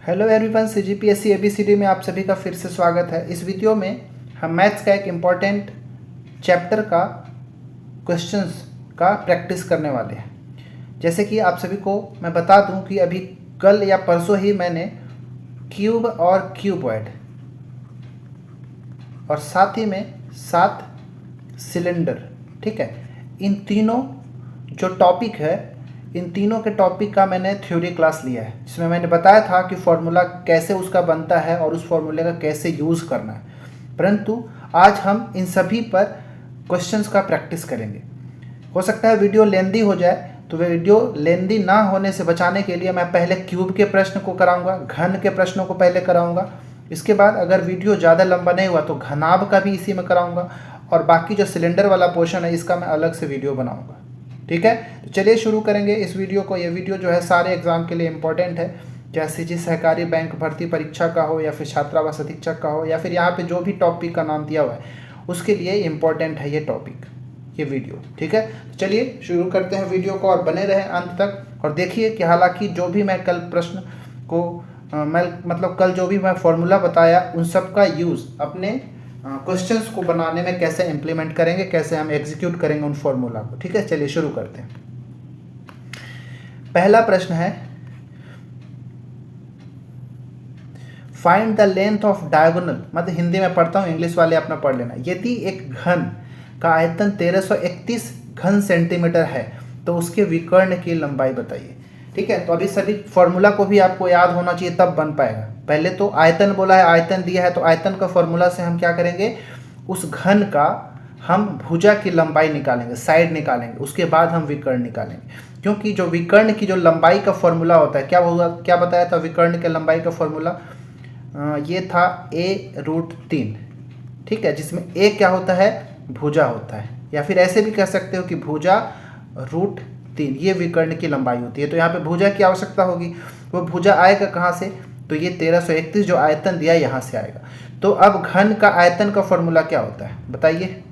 Hello everyone, CGPSC ABCD में आप सभी का फिर से स्वागत है। इस वीडियो में हम मैथ्स का एक इम्पॉर्टेंट चैप्टर का क्वेश्चंस का प्रैक्टिस करने वाले हैं। जैसे कि आप सभी को मैं बता दूं कि अभी कल या परसों ही मैंने क्यूब और क्यूबॉइड और साथ ही में 7 सिलेंडर, ठीक है, इन तीनों जो टॉपिक है, इन तीनों के टॉपिक का मैंने थ्योरी क्लास लिया है, जिसमें मैंने बताया था कि फॉर्मूला कैसे उसका बनता है और उस फॉर्मूले का कैसे यूज़ करना है। परंतु आज हम इन सभी पर क्वेश्चंस का प्रैक्टिस करेंगे। हो सकता है वीडियो लेंदी हो जाए, तो वीडियो लेंदी ना होने से बचाने के लिए मैं पहले क्यूब के प्रश्न को कराऊंगा, घन के प्रश्नों को पहले कराऊंगा। इसके बाद अगर वीडियो ज़्यादा लंबा नहीं हुआ तो घनाभ का भी इसी में कराऊंगा, और बाकी जो सिलेंडर वाला पोर्शन है इसका मैं अलग से वीडियो बनाऊंगा। ठीक है, तो चलिए शुरू करेंगे इस वीडियो को। ये वीडियो जो है सारे एग्जाम के लिए इम्पोर्टेंट है, चाहे सीजी सहकारी बैंक भर्ती परीक्षा का हो या फिर छात्रावास अधीक्षक का हो या फिर यहाँ पे जो भी टॉपिक का नाम दिया हुआ है उसके लिए इम्पोर्टेंट है ये टॉपिक, ये वीडियो। ठीक है, तो चलिए शुरू करते हैं वीडियो को और बने रहें अंत तक। और देखिए कि हालांकि जो भी मैं कल प्रश्न को कल जो भी मैं फॉर्मूला बताया उन सब का यूज़ अपने क्वेश्चंस को बनाने में कैसे इम्प्लीमेंट करेंगे, कैसे हम एग्जीक्यूट करेंगे उन फॉर्मूला को। ठीक है, चलिए शुरू करते हैं। पहला प्रश्न है, find the length of diagonal, मतलब हिंदी में पढ़ता हूँ, इंग्लिश वाले अपना पढ़ लेना। यदि एक घन का आयतन 1331 घन सेंटीमीटर है तो उसके विकर्ण की लंबाई बताइए। ठीक है, तो अभी सभी फॉर्मूला को भी आपको याद होना चाहिए, तब बन पाएगा। पहले तो आयतन बोला है, आयतन दिया है, तो आयतन का फॉर्मूला से हम क्या करेंगे, उस घन का हम भुजा की लंबाई निकालेंगे, साइड निकालेंगे, उसके बाद हम विकर्ण निकालेंगे। क्योंकि जो विकर्ण की जो लंबाई का फॉर्मूला होता है, क्या होगा, क्या बताया था विकर्ण के लंबाई का फॉर्मूला, ये था a√3। ठीक है, जिसमें a क्या होता है, भुजा होता है, या फिर ऐसे भी कह सकते हो कि भुजा √3 ये विकर्ण की लंबाई होती है। तो यहाँ पे भुजा की आवश्यकता होगी, वो भुजा आएगा कहाँ से, तो ये 1331 जो आयतन दिया यहाँ से आएगा। तो अब घन का आयतन का फॉर्मूला क्या होता है बताइए।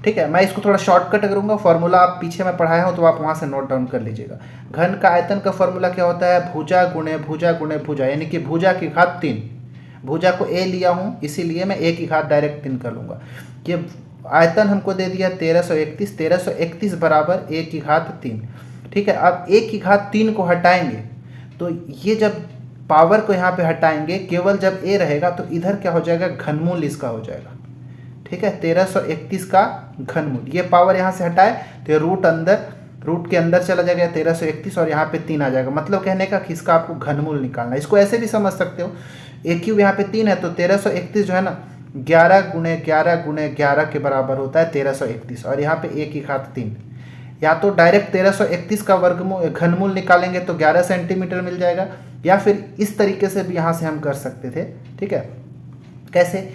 ठीक है, मैं इसको थोड़ा शॉर्टकट करूँगा, फॉर्मूला आप पीछे मैं पढ़ाया हूँ तो आप वहाँ से नोट डाउन कर लीजिएगा। घन का आयतन का फॉर्मूला क्या होता है, भुजा गुणे भुजा गुणे भुजा, यानी कि भुजा की घात 3। भुजा को a लिया हूँ इसीलिए मैं a की घात डायरेक्ट 3 कर लूँगा। ये आयतन हमको दे दिया 1331, 1331 बराबर a की घात 3। ठीक है, अब a की घात 3 को हटाएंगे तो ये जब पावर को यहाँ पे हटाएंगे, केवल जब a रहेगा तो इधर क्या हो जाएगा, घनमूल इसका हो जाएगा। ठीक है, 1331 का घनमूल, ये पावर यहाँ से हटाए तो ये रूट के अंदर चला जाएगा 1331 और यहाँ पे 3 आ जाएगा। मतलब कहने का कि इसका आपको घनमूल निकालना है। इसको ऐसे भी समझ सकते हो, a क्यूब यहाँ पे 3 है तो 1331 जो है ना 11 गुणे 11 गुणे 11 के बराबर होता है 1331, और यहाँ पे a की घात 3। या तो डायरेक्ट 1331 का वर्गमूल घनमूल निकालेंगे तो 11 सेंटीमीटर मिल जाएगा, या फिर इस तरीके से भी यहाँ से हम कर सकते थे। ठीक है, कैसे,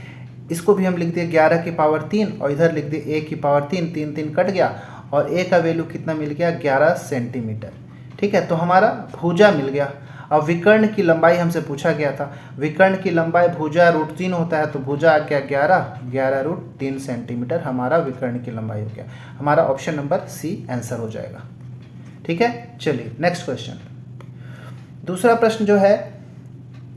इसको भी हम लिख दिए 11 की पावर 3 और इधर लिख दिए a की पावर 3, 3 3 कट गया और a का वैल्यू कितना मिल गया, 11 सेंटीमीटर। ठीक है, तो हमारा भुजा मिल गया। अब विकर्ण की लंबाई हमसे पूछा गया था, विकर्ण की लंबाई भुजा √3 होता है, तो भुजा आ गया 11 √3 सेंटीमीटर, हमारा विकर्ण की लंबाई हो गया। हमारा ऑप्शन नंबर सी आंसर हो जाएगा। ठीक है, चलिए नेक्स्ट क्वेश्चन। दूसरा प्रश्न जो है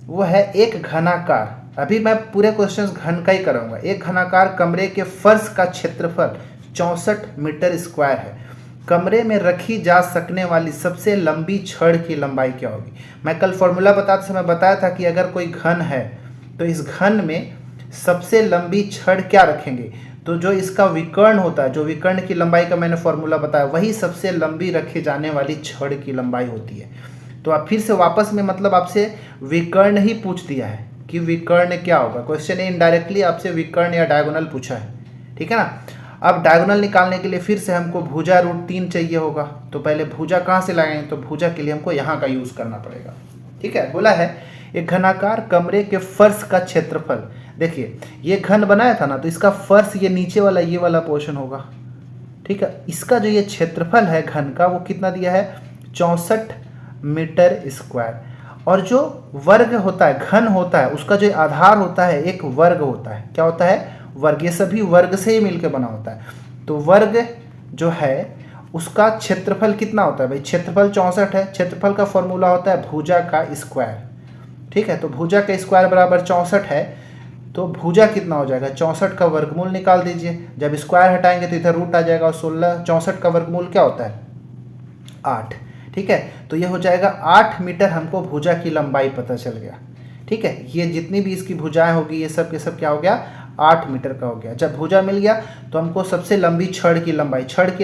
वो है, एक घनाकार, अभी मैं पूरे क्वेश्चंस घन का ही कराऊंगा। एक घनाकार कमरे के फर्श का क्षेत्रफल 64 मीटर स्क्वायर है। कमरे में रखी जा सकने वाली सबसे लंबी छड़ की लंबाई क्या होगी। मैं कल फॉर्मूला बताते समय बताया था कि अगर कोई घन है तो इस घन में सबसे लंबी छड़ क्या रखेंगे, तो जो इसका विकर्ण होता है, जो विकर्ण की लंबाई का मैंने फॉर्मूला बताया, वही सबसे लंबी रखी जाने वाली छड़ की लंबाई होती है। तो आप फिर से वापस में मतलब आपसे विकर्ण ही पूछ दिया है कि विकर्ण क्या होगा। क्वेश्चन इनडायरेक्टली आपसे विकर्ण या डायगोनल पूछा है। ठीक है ना, अब डायगोनल निकालने के लिए फिर से हमको भुजा √3 चाहिए होगा, तो पहले भुजा कहाँ से लगाएंगे, तो भुजा के लिए हमको यहाँ का यूज़ करना पड़ेगा। ठीक है, बोला है एक घनाकार कमरे के फर्श का क्षेत्रफल। देखिए ये घन बनाया था ना, तो इसका फर्श ये नीचे वाला ये वाला पोर्शन होगा। ठीक है, इसका जो ये क्षेत्रफल है घन का वो कितना दिया है, 64 मीटर स्क्वायर। और जो वर्ग होता है, घन होता है, उसका जो आधार होता है एक वर्ग होता है। क्या होता है, वर्ग। ये सभी वर्ग से ही मिलकर बना होता है। तो वर्ग जो है उसका क्षेत्रफल कितना होता है भाई, क्षेत्रफल 64 है, क्षेत्रफल का फॉर्मूला होता है भुजा का स्क्वायर। ठीक है, तो भुजा का स्क्वायर बराबर 64 है, तो भुजा कितना हो जाएगा, 64 का वर्गमूल निकाल दीजिए। जब स्क्वायर हटाएंगे तो इधर रूट आ जाएगा, और 64 का वर्गमूल क्या होता है, 8। ठीक है, तो ये हो जाएगा 8 मीटर हमको भुजा की लंबाई पता चल गया। ठीक है, ये जितनी भी इसकी भुजाएं होगी ये सब के सब क्या हो गया, 8 मीटर का हो गया। जब भुजा मिल गया तो हमको सबसे लंबी छड़ की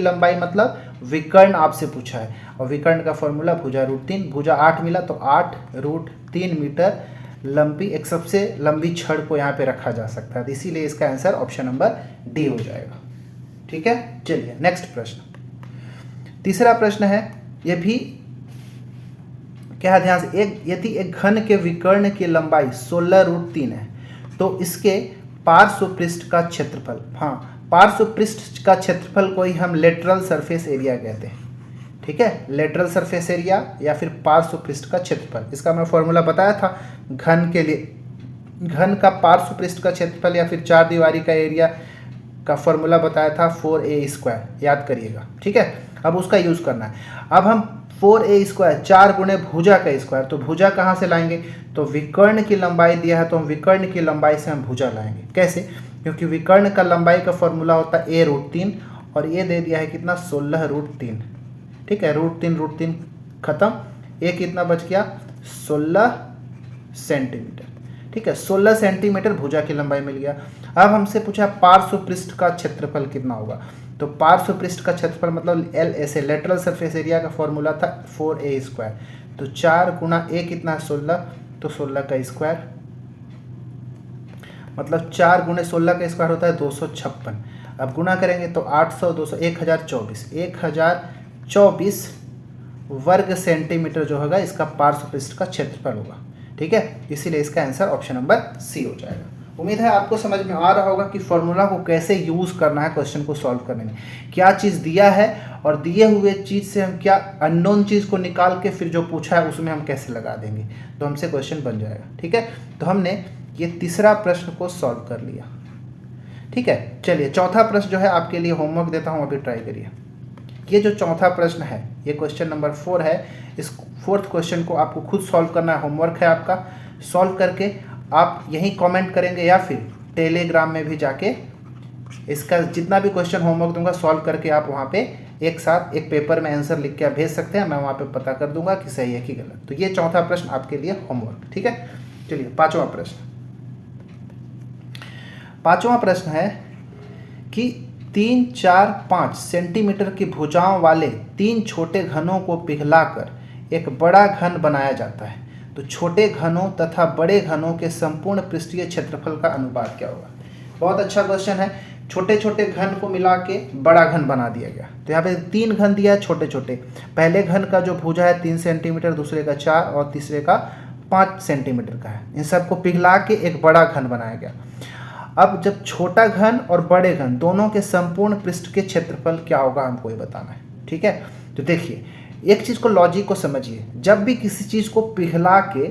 लंबाई मतलब विकर्ण आपसे पूछा है, और विकर्ण का फॉर्मूला भुजा √3, भुजा 8 मिला तो 8√3 मीटर लंबी एक सबसे लंबी छड़ को यहाँ पे रखा जा सकता है, तो इसीलिए इसका आंसर ऑप्शन नंबर डी हो जाएगा। ठीक है, चलिए नेक्स्ट प्रश्न, तीसरा प्रश्न है, ये भी क्या है, ध्यान से, यदि एक घन के विकर्ण की लंबाई 16√3 है तो इसके पार्श्व पृष्ठ का क्षेत्रफल, हाँ पार्श्व पृष्ठ का क्षेत्रफल को ही हम लेटरल सरफेस एरिया कहते हैं। ठीक है, लेटरल सरफेस एरिया या फिर पार्श्व पृष्ठ का क्षेत्रफल, इसका मैं फॉर्मूला बताया था घन के लिए, घन का पार्श्व पृष्ठ का क्षेत्रफल या फिर चार दीवारी का एरिया का फॉर्मूला बताया था 4a², याद करिएगा। ठीक है, अब उसका यूज़ करना है। अब हम 4a², 4 गुणे भुजा का स्क्वायर, तो भुजा कहाँ से लाएंगे, तो विकर्ण की लंबाई दिया है तो हम विकर्ण की लंबाई से हम भुजा लाएंगे। कैसे, क्योंकि विकर्ण का लंबाई का फॉर्मूला होता है a√3, और ये दे दिया है कितना, 16√3। ठीक है, √3 खत्म, ए कितना बच गया, 16 सेंटीमीटर। ठीक है, 16 सेंटीमीटर भुजा की लंबाई मिल गया। अब हमसे पूछा पार्श्व पृष्ठ का क्षेत्रफल कितना होगा, तो पार्श्व पृष्ठ का क्षेत्रफल मतलब LS, लेटरल सरफेस एरिया का फॉर्मूला था 4a², तो 4 गुना a कितना, 16, तो 16 का स्क्वायर, मतलब 4 गुणे 16 का स्क्वायर होता है 256। अब गुना करेंगे तो 800, 200, 1024 वर्ग सेंटीमीटर जो होगा इसका पार्श्व पृष्ठ का क्षेत्रफल होगा। ठीक है, इसीलिए इसका आंसर ऑप्शन नंबर सी हो जाएगा। उम्मीद है आपको समझ में आ रहा होगा कि फॉर्मूला को कैसे यूज़ करना है क्वेश्चन को सॉल्व करने में, क्या चीज़ दिया है और दिए हुए चीज़ से हम क्या अननोन चीज़ को निकाल के फिर जो पूछा है उसमें हम कैसे लगा देंगे, तो हमसे क्वेश्चन बन जाएगा। ठीक है, तो हमने ये तीसरा प्रश्न को सॉल्व कर लिया। ठीक है, चलिए चौथा प्रश्न जो है आपके लिए होमवर्क देता हूँ, अभी ट्राई करिए। ये जो चौथा प्रश्न है ये क्वेश्चन नंबर 4 है, इस 4th क्वेश्चन को आपको खुद सॉल्व करना है, होमवर्क है आपका। सॉल्व करके आप यहीं कमेंट करेंगे या फिर टेलीग्राम में भी जाके इसका जितना भी क्वेश्चन होमवर्क दूंगा सॉल्व करके आप वहाँ पे एक साथ एक पेपर में आंसर लिख के आप भेज सकते हैं, मैं वहाँ पे पता कर दूंगा कि सही है कि गलत। तो ये चौथा प्रश्न आपके लिए होमवर्क। ठीक है, चलिए पांचवा प्रश्न है कि 3, 4, 5 सेंटीमीटर की भुजाओं वाले 3 छोटे घनों को पिघलाकर एक बड़ा घन बनाया जाता है, तो छोटे घनों तथा बड़े घनों के संपूर्ण पृष्ठीय क्षेत्रफल का अनुपात क्या होगा। बहुत अच्छा क्वेश्चन है, छोटे छोटे घन को मिला के बड़ा घन बना दिया गया। तो यहाँ पे 3 घन दिया है छोटे छोटे, पहले घन का जो भुजा है 3 सेंटीमीटर, दूसरे का 4 और तीसरे का 5 सेंटीमीटर का है, इन सबको पिघला के एक बड़ा घन बनाया गया। अब जब छोटा घन और बड़े घन दोनों के संपूर्ण पृष्ठ के क्षेत्रफल क्या होगा हमको ये बताना है। ठीक है, तो देखिए एक चीज़ को, लॉजिक को समझिए, जब भी किसी चीज़ को पिघला के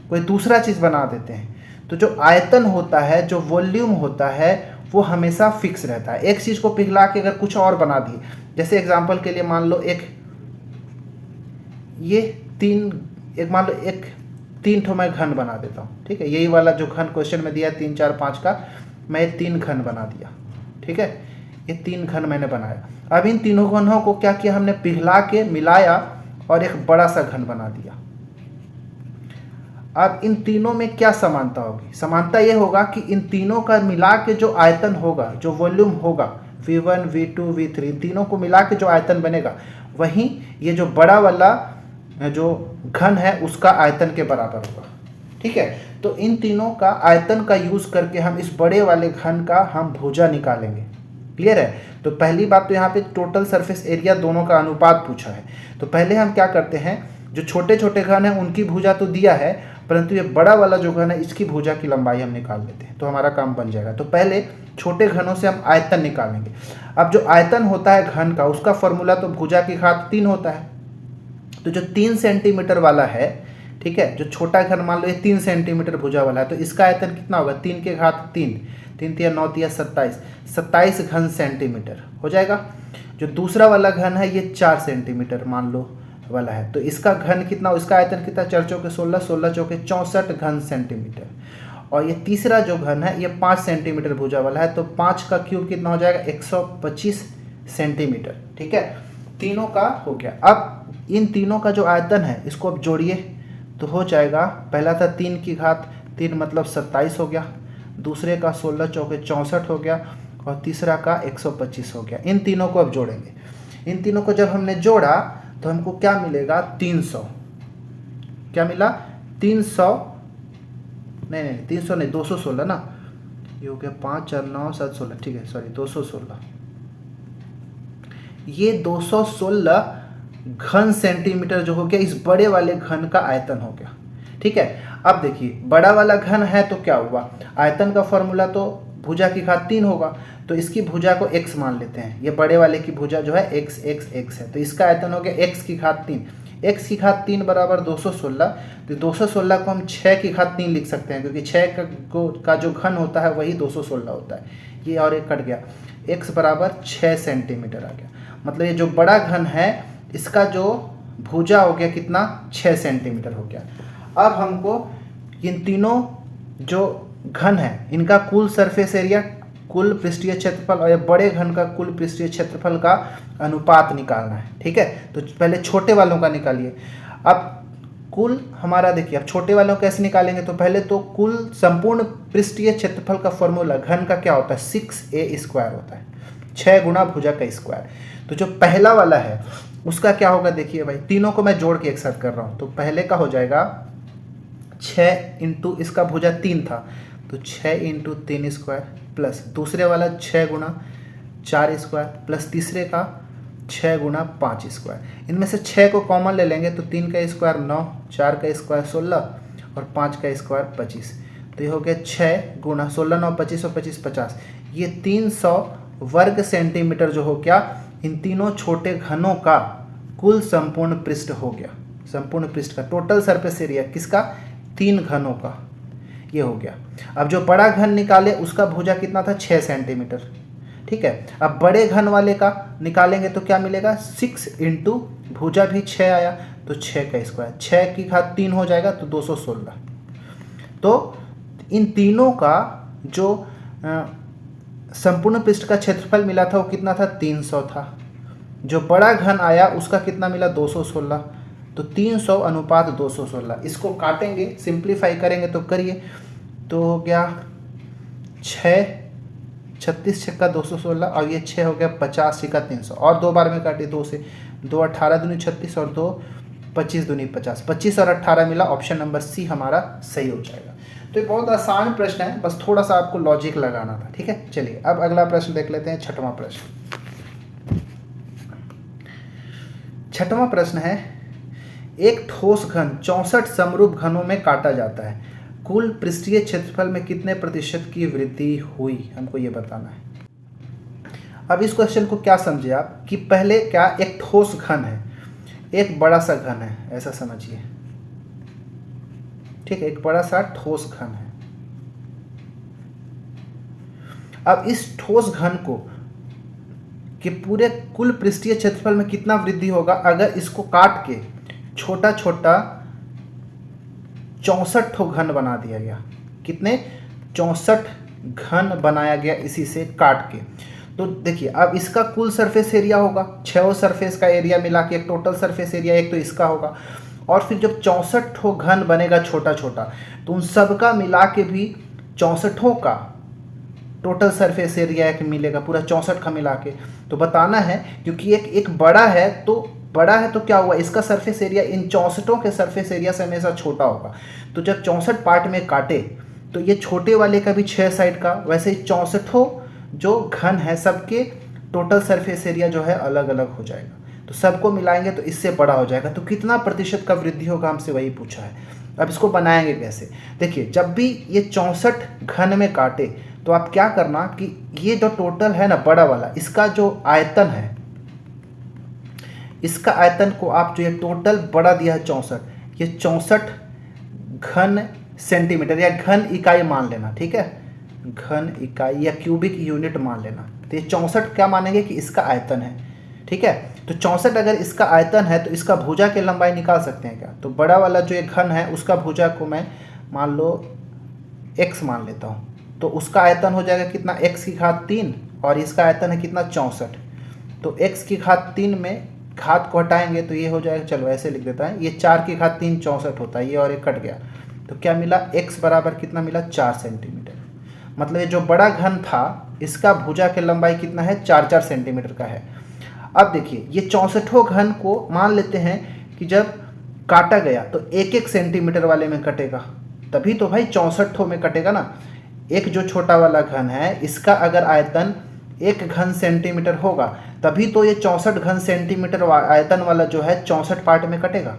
कोई दूसरा चीज़ बना देते हैं तो जो आयतन होता है, जो वॉल्यूम होता है वो हमेशा फिक्स रहता है। एक चीज़ को पिघला के अगर कुछ और बना दिए, जैसे एग्जांपल के लिए मान लो एक 3 ठो मैं घन बना देता हूँ। ठीक है, यही वाला जो घन क्वेश्चन में दिया 3, 4, 5 का, मैं 3 घन बना दिया। ठीक है, ये 3 घन मैंने बनाया। अब इन तीनों घनों को क्या किया हमने, पिघला के मिलाया और एक बड़ा सा घन बना दिया। अब इन तीनों में क्या समानता होगी, समानता ये होगा कि इन तीनों का मिला के जो आयतन होगा, जो वॉल्यूम होगा, V1, V2, V3, इन तीनों को मिला के जो आयतन बनेगा वहीं ये जो बड़ा वाला जो घन है उसका आयतन के बराबर होगा। ठीक है, तो इन तीनों का आयतन का यूज़ करके हम इस बड़े वाले घन का हम भुजा निकालेंगे। क्लियर है, तो पहली बात तो यहाँ पे टोटल सरफेस एरिया दोनों का अनुपात पूछा है, तो पहले हम क्या करते हैं, जो छोटे छोटे घन हैं उनकी भुजा तो दिया है, परंतु ये बड़ा वाला जो घन है इसकी भुजा की लंबाई हम निकाल लेते हैं, तो हमारा काम बन जाएगा। तो पहले छोटे घनों से हम आयतन निकालेंगे। अब जो आयतन होता है घन का, उसका फॉर्मूला तो भुजा की घात 3 होता है, तो जो 3 सेंटीमीटर वाला है, ठीक है, जो छोटा घन मान लो ये 3 सेंटीमीटर भुजा वाला है, तो इसका आयतन कितना होगा, 3 के घात 3, 3 तिया 9 तिया 27 घन सेंटीमीटर हो जाएगा। जो दूसरा वाला घन है ये 4 सेंटीमीटर मान लो, वाला है। तो इसका घन कितना, इसका आयतन कितना, 4 चौके 16, 16 चौके 64 घन सेंटीमीटर। और ये तीसरा जो घन है ये 5 सेंटीमीटर भुजा वाला है, तो 5 का क्यूब कितना हो जाएगा, 125 सेंटीमीटर। ठीक है, तीनों का हो गया। अब इन तीनों का जो आयतन है इसको अब जोड़िए तो हो जाएगा, पहला था 3 की घात 3 मतलब 27 हो गया, दूसरे का 16 चौके 64 हो गया, और तीसरा का 125 हो गया। इन तीनों को अब जोड़ेंगे। इन तीनों को जब हमने जोड़ा तो हमको क्या मिलेगा, 300। क्या मिला, 300 नहीं 300 नहीं, 216 ना, ये हो गया 5 और 9 7 16, ठीक है सॉरी 216। ये 216 घन सेंटीमीटर जो हो गया इस बड़े वाले घन का आयतन हो गया। ठीक है, अब देखिए बड़ा वाला घन है तो क्या हुआ, आयतन का फॉर्मूला तो भुजा की घात 3 होगा, तो इसकी भुजा को x मान लेते हैं। ये बड़े वाले की भुजा जो है x x x है, तो इसका आयतन हो गया x की घात 3, x की घात 3 बराबर 216। तो 216 को हम 6 की घात 3 लिख सकते हैं, क्योंकि 6 का जो घन होता है वही 216 होता है। ये और एक कट गया, x बराबर 6 सेंटीमीटर आ गया। मतलब ये जो बड़ा घन है इसका जो भुजा हो गया कितना, 6 सेंटीमीटर हो गया। अब हमको इन तीनों जो घन है इनका कुल सरफेस एरिया, कुल पृष्ठीय क्षेत्रफल और ये बड़े घन का कुल पृष्ठीय क्षेत्रफल का अनुपात निकालना है। ठीक है, तो पहले छोटे वालों का निकालिए। अब कुल हमारा देखिए, अब छोटे वालों कैसे निकालेंगे, तो पहले तो कुल संपूर्ण पृष्ठीय क्षेत्रफल का फॉर्मूला घन का क्या होता है, 6a² होता है, 6 गुना भुजा का स्क्वायर। तो जो पहला वाला है उसका क्या होगा, देखिए भाई तीनों को मैं जोड़ के एक साथ कर रहा हूँ। तो पहले का हो जाएगा 6 इंटू इसका भुजा 3 था, तो 6 इंटू 3 स्क्वायर, प्लस दूसरे वाला 6 गुना 4 स्क्वायर, प्लस तीसरे का 6 गुना 5 स्क्वायर। इनमें से 6 को कॉमन ले लेंगे तो 3 का स्क्वायर 9, 4 का स्क्वायर 16 और 5 का स्क्वायर 25। तो ये हो गया 6 गुना 16 9 25 और 25 50। ये 300 वर्ग सेंटीमीटर जो हो गया इन तीनों छोटे घनों का कुल संपूर्ण पृष्ठ हो गया। संपूर्ण पृष्ठ का टोटल सरफेस एरिया किसका, 3 घनों का, ये हो गया। अब जो बड़ा घन निकाले उसका भुजा कितना था, 6 सेंटीमीटर। ठीक है, अब बड़े घन वाले का निकालेंगे तो क्या मिलेगा, 6 इंटू भुजा भी 6 आया तो 6 का स्क्वायर, 6 की घात 3 हो जाएगा तो 216। तो इन तीनों का जो संपूर्ण पृष्ठ का क्षेत्रफल मिला था वो कितना था, 300 था। जो बड़ा घन आया उसका कितना मिला, 216। तो 300 अनुपात 216। इसको काटेंगे, सिंप्लीफाई करेंगे तो करिए, तो हो गया 6 36 6 का 216 और ये 6 हो गया 50 6 का 300 और 2 बार में काटे 2 से, 2 18 दूनी 36 और 2 25 दूनी 50, 25 और 18 मिला, ऑप्शन नंबर सी हमारा सही हो जाएगा। तो ये बहुत आसान प्रश्न है, बस थोड़ा सा आपको लॉजिक लगाना था। ठीक है, चलिए अब अगला प्रश्न देख लेते हैं, 6वां प्रश्न। 6वां प्रश्न है, एक ठोस घन 64 समरूप घनों में काटा जाता है, कुल पृष्ठीय क्षेत्रफल में कितने प्रतिशत की वृद्धि हुई, हमको ये बताना है। अब इस क्वेश्चन को क्या समझे आप कि पहले क्या, एक ठोस घन है, एक बड़ा सा घन है, ऐसा समझिए। ठीक है, एक बड़ा सा ठोस घन है। अब इस ठोस घन को कि पूरे कुल पृष्ठीय क्षेत्रफल में कितना वृद्धि होगा अगर इसको काट के छोटा छोटा 64 घन बना दिया गया। कितने, 64 घन बनाया गया इसी से काट के। तो देखिए अब इसका कुल सरफेस एरिया होगा, 6 सरफेस का एरिया मिला के एक टोटल सरफेस एरिया एक तो इसका होगा, और फिर जब 64 घन बनेगा छोटा छोटा तो उन सब का मिला के भी 64 का टोटल सरफेस एरिया एक मिलेगा, पूरा 64 का मिला के। तो बताना है क्योंकि एक बड़ा है तो क्या हुआ, इसका सरफेस एरिया इन 64 के सरफेस एरिया से हमेशा छोटा होगा। तो जब 64 पार्ट में काटे तो ये छोटे वाले का भी 6 साइड का, वैसे ही 64 जो घन है सबके टोटल सरफेस एरिया जो है अलग अलग हो जाएगा। तो सबको मिलाएंगे तो इससे बड़ा हो जाएगा। तो कितना प्रतिशत का वृद्धि होगा हमसे वही पूछा है। अब इसको बनाएंगे कैसे, देखिए जब भी ये 64 घन में काटे तो आप क्या करना कि ये जो टोटल है ना बड़ा वाला, इसका जो आयतन है, इसका आयतन को आप जो ये टोटल बड़ा दिया है 64, ये 64 घन सेंटीमीटर या घन इकाई मान लेना। ठीक है, घन इकाई या क्यूबिक यूनिट मान लेना। तो ये 64 क्या मानेंगे कि इसका आयतन है, ठीक है। तो 64 अगर इसका आयतन है तो इसका भुजा की लंबाई निकाल सकते हैं क्या? तो बड़ा वाला जो एक घन है उसका भुजा को मैं मान लो x मान लेता हूँ, तो उसका आयतन हो जाएगा कितना, x की घात 3, और इसका आयतन है कितना 64। तो x की घात 3 में घात को हटाएंगे तो ये हो जाएगा, चलो ऐसे लिख देता है, ये 4 की घात 3 64 होता है, ये और एक कट गया, तो क्या मिला, x बराबर कितना मिला 4 सेंटीमीटर। मतलब ये जो बड़ा घन था इसका भुजा की लंबाई कितना है, 4 सेंटीमीटर का है। अब देखिए ये 64 घन को मान लेते हैं कि जब काटा गया तो 1-1 सेंटीमीटर वाले में कटेगा, तभी तो भाई 64 में कटेगा ना। एक जो छोटा वाला घन है इसका अगर आयतन 1 घन सेंटीमीटर होगा तभी तो ये 64 घन सेंटीमीटर आयतन वाला जो है 64 पार्ट में कटेगा,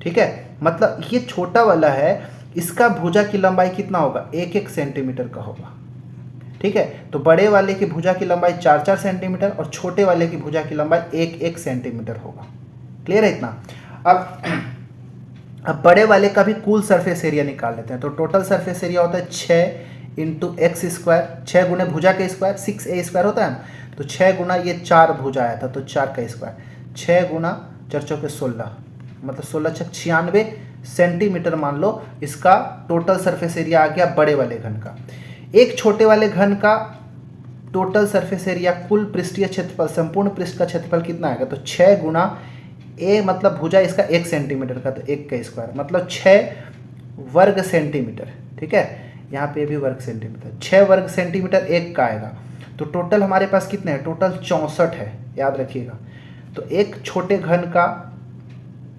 ठीक है। मतलब ये छोटा वाला है, इसका भुजा की लंबाई कितना होगा, 1-1 सेंटीमीटर का होगा, ठीक है। तो बड़े वाले की भुजा की लंबाई 4-4 सेंटीमीटर और छोटे वाले की भुजा की लंबाई 1-1 सेंटीमीटर होगा। क्लियर है इतना? अब बड़े वाले का भी कुल सरफेस एरिया निकाल लेते हैं। तो टोटल सरफेस एरिया होता है 6 इंटू एक्स स्क्वायर, 6 गुना भुजा का स्क्वायर 6a स्क्वायर होता है ना, तो 6 गुना ये 4 भुजा आया था तो 4 का स्क्वायर, 6 गुना 4 चौके 16, मतलब 16 छक 96 सेंटीमीटर मान लो इसका टोटल सरफेस एरिया आ गया बड़े वाले घन का। एक छोटे वाले घन का टोटल सरफेस एरिया कुल पृष्ठीय क्षेत्रफल, संपूर्ण पृष्ठ का क्षेत्रफल कितना आएगा, तो 6 गुना ए मतलब भुजा इसका 1 सेंटीमीटर का, तो 1 का स्क्वायर मतलब 6 वर्ग सेंटीमीटर, ठीक है। यहाँ पे भी वर्ग सेंटीमीटर, 6 वर्ग सेंटीमीटर 1 का आएगा। तो टोटल हमारे पास कितने हैं, टोटल 64 है, याद रखिएगा। तो एक छोटे घन का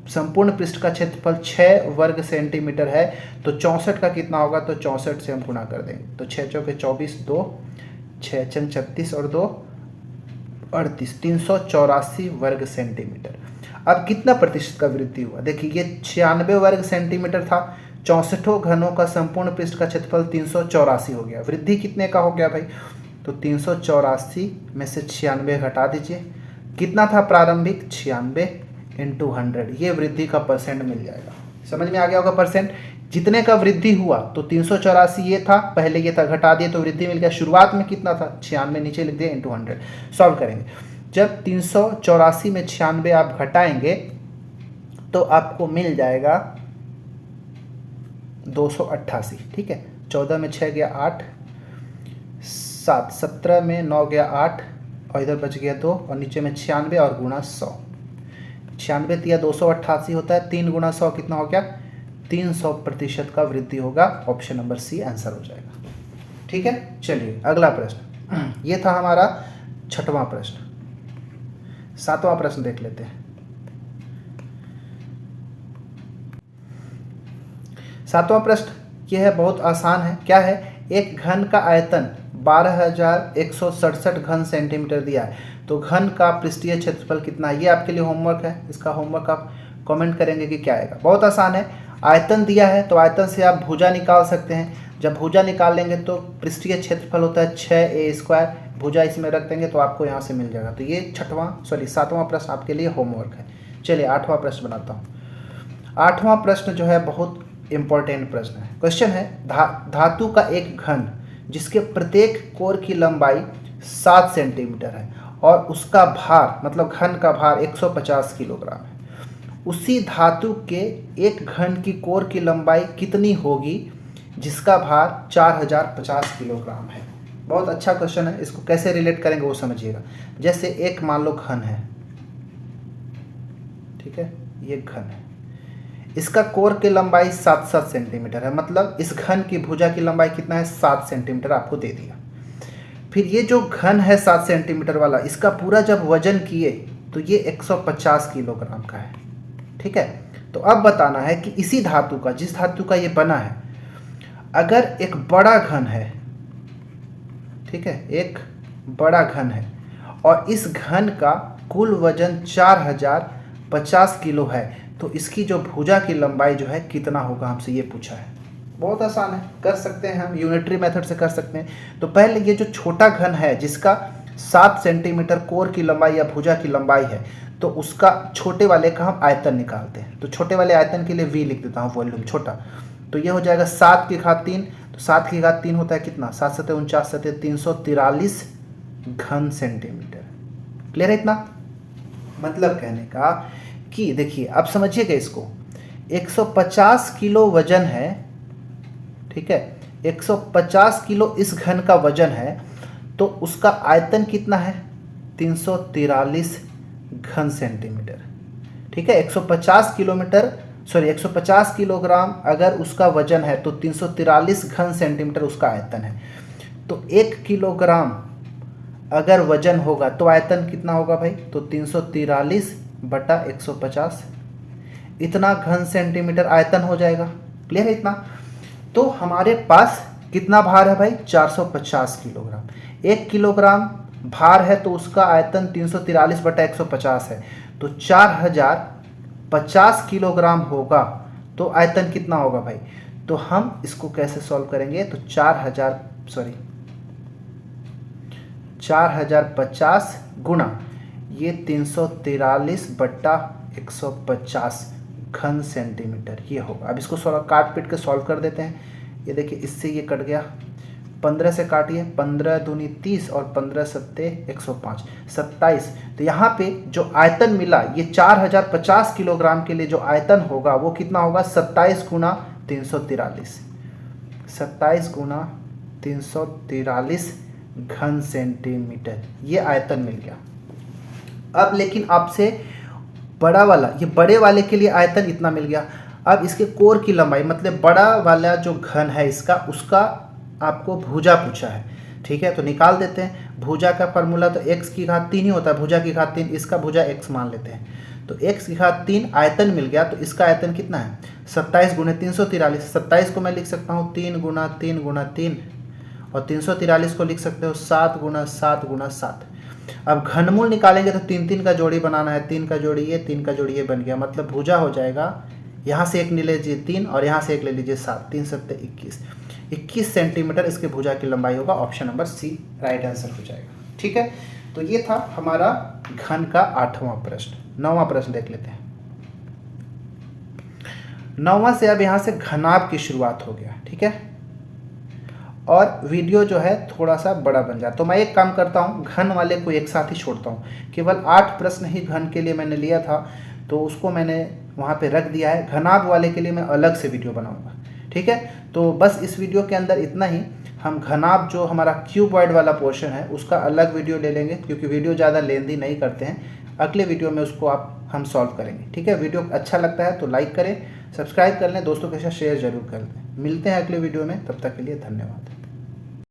संपूर्ण पृष्ठ का क्षेत्रफल 6 वर्ग सेंटीमीटर है, तो 64 का कितना होगा, तो 64 से हम गुणा कर देंगे, तो 6 चौके 24, 2 6 चंग 36 और 2 38, 384 वर्ग सेंटीमीटर। अब कितना प्रतिशत का वृद्धि हुआ, देखिए ये 96 वर्ग सेंटीमीटर था, 64 घनों का संपूर्ण पृष्ठ का क्षेत्रफल 384 हो गया। वृद्धि कितने का हो गया भाई, तो 384 में से 96 घटा दीजिए, कितना था प्रारंभिक 96 इंटू 100, ये वृद्धि का परसेंट मिल जाएगा। समझ में आ गया होगा परसेंट, जितने का वृद्धि हुआ तो 384 ये था, पहले ये था, घटा दिए तो वृद्धि मिल गया। शुरुआत में कितना था 96, नीचे लिख दिए इंटू 100। सॉल्व करेंगे, जब 384 में 96 आप घटाएंगे तो आपको मिल जाएगा 288, ठीक है। 14 में 6 गया 8, 7 17 में 9 गया 8, और इधर बच गया 2, और नीचे में 96 और गुणा 100, 96 दिया 288 होता है, 3 गुणा 100 कितना हो गया, 300% का वृद्धि होगा। ऑप्शन नंबर सी आंसर हो जाएगा, ठीक है। चलिए अगला प्रश्न, ये था हमारा 6वां प्रश्न। 7वां प्रश्न देख लेते हैं। 7वां प्रश्न यह है, बहुत आसान है। क्या है, एक घन का आयतन 12,167 घन सेंटीमीटर दिया है, तो घन का पृष्ठीय क्षेत्रफल कितना है, ये आपके लिए होमवर्क है। इसका होमवर्क आप कमेंट करेंगे कि क्या आएगा। बहुत आसान है, आयतन दिया है तो आयतन से आप भुजा निकाल सकते हैं। जब भुजा निकाल लेंगे तो पृष्ठीय क्षेत्रफल होता है 6a स्क्वायर, भुजा इसमें रख देंगे तो आपको यहाँ से मिल जाएगा। तो ये 7वां प्रश्न आपके लिए होमवर्क है। चलिए 8वां प्रश्न बनाता हूँ। 8वां प्रश्न जो है बहुत इंपॉर्टेंट प्रश्न है। क्वेश्चन है, धातु का एक घन जिसके प्रत्येक कोर की लंबाई 7 सेंटीमीटर है और उसका भार, मतलब घन का भार 150 किलोग्राम है, उसी धातु के एक घन की कोर की लंबाई कितनी होगी जिसका भार 4050 किलोग्राम है। बहुत अच्छा क्वेश्चन है, इसको कैसे रिलेट करेंगे वो समझिएगा। जैसे एक मान लो घन है, ठीक है, ये घन है, इसका कोर की लंबाई 7 सेंटीमीटर है, मतलब इस घन की भुजा की लंबाई कितना है, 7 सेंटीमीटर आपको दे दिया। फिर ये जो घन है 7 सेंटीमीटर वाला, इसका पूरा जब वजन किए तो ये 150 किलोग्राम का है, ठीक है। तो अब बताना है कि इसी धातु का, जिस धातु का ये बना है, अगर एक बड़ा घन है, ठीक है, एक बड़ा घन है और इस घन का कुल वजन 4050 किलो है, तो इसकी जो भुजा की लंबाई जो है कितना होगा, हमसे ये पूछा है। बहुत आसान है, कर सकते हैं हम, यूनिटरी मेथड से कर सकते हैं। तो पहले ये जो छोटा घन है जिसका 7 सेंटीमीटर कोर की लंबाई या भुजा की लंबाई है, तो उसका छोटे वाले का हम आयतन निकालते हैं। तो छोटे वाले आयतन के लिए v लिख देता हूँ, वॉल्यूम छोटा, तो ये हो जाएगा 7 की घात 3, तो 7 की घात 3 होता है कितना, 7 7 49 7 343 घन सेंटीमीटर। क्लियर है इतना? मतलब कहने का कि देखिए आप समझिएगा इसको, 150 किलो वजन है, ठीक है, 150 किलो इस घन का वजन है, तो उसका आयतन कितना है, 343 घन सेंटीमीटर, ठीक है। 150 किलोमीटर, सॉरी 150 किलोग्राम अगर उसका वजन है तो 343 घन सेंटीमीटर उसका आयतन है। तो 1 किलोग्राम अगर वजन होगा तो आयतन कितना होगा भाई, तो 343 बटा 150, इतना घन सेंटीमीटर आयतन हो जाएगा। क्लियर है इतना। तो हमारे पास कितना भार है भाई, 450 किलोग्राम। 1 किलोग्राम भार है तो उसका आयतन 343 बटा 150 है, तो 4050 किलोग्राम होगा, तो आयतन कितना होगा भाई। तो हम इसको कैसे सॉल्व करेंगे, तो 4050 गुणा ये 343 बटा 150 घन सेंटीमीटर ये होगा। अब इसको काट पीट के सॉल्व कर देते हैं। ये देखिए इससे ये कट गया, 15 से काटिए, 15 दूनी 30 और 15 सत्ते 105, 27। तो यहाँ पे जो आयतन मिला ये 4050 किलोग्राम के लिए जो आयतन होगा वो कितना होगा, 27 गुना 343, 27 गुना 343 घन सेंटीमीटर, ये आयतन मिल गया। अब लेकिन आपसे बड़ा वाला, ये बड़े वाले के लिए आयतन इतना मिल गया। अब इसके कोर की लंबाई, मतलब बड़ा वाला जो घन है इसका, उसका आपको भुजा पूछा है, ठीक है। तो निकाल देते हैं। भुजा का फार्मूला तो x की घात 3 ही होता है, भुजा की घात 3, इसका भुजा x मान लेते हैं। तो x की घात 3 आयतन मिल गया, तो इसका आयतन कितना है, 27 गुणे 343। 27 को मैं लिख सकता हूँ 3 गुना 3 गुना 3, और 343 को लिख सकते हो 7 गुना 7 गुना 7। अब घनमूल निकालेंगे तो 3 3 का जोड़ी बनाना है, 3 का जोड़ी ये, 3 का जोड़ी ये बन गया, मतलब भुजा हो जाएगा, यहाँ से एक ले लीजिए 3 और यहाँ से एक ले लीजिए 7, 3 सत्ते 21 सेंटीमीटर इसके भुजा की लंबाई होगा। Option number C right answer हो जाएगा, ठीक है। तो ये था हमारा घन का 8वां प्रश्न। 9वां प्रश्न देख लेते हैं। 9वां से अब यहाँ से घनाभ की शुरुआत हो गया, ठीक है, और वीडियो जो है थोड़ा सा बड़ा बन जाए। तो मैं एक काम करता हूँ, घन वाले को एक साथ ही छोड़ता हूँ, केवल 8 प्रश्न ही घन के लिए मैंने लिया था, तो उसको मैंने वहाँ पे रख दिया है। घनाभ वाले के लिए मैं अलग से वीडियो बनाऊंगा, ठीक है। तो बस इस वीडियो के अंदर इतना ही। हम घनाभ जो हमारा क्यूबॉइड वाला पोर्शन है उसका अलग वीडियो ले लेंगे, क्योंकि वीडियो ज़्यादा लेंदी नहीं करते हैं। अगले वीडियो में उसको हम सॉल्व करेंगे, ठीक है। वीडियो अच्छा लगता है तो लाइक करें, सब्सक्राइब कर लें, दोस्तों के साथ शेयर जरूर कर लें। मिलते हैं अगले वीडियो में, तब तक के लिए धन्यवाद।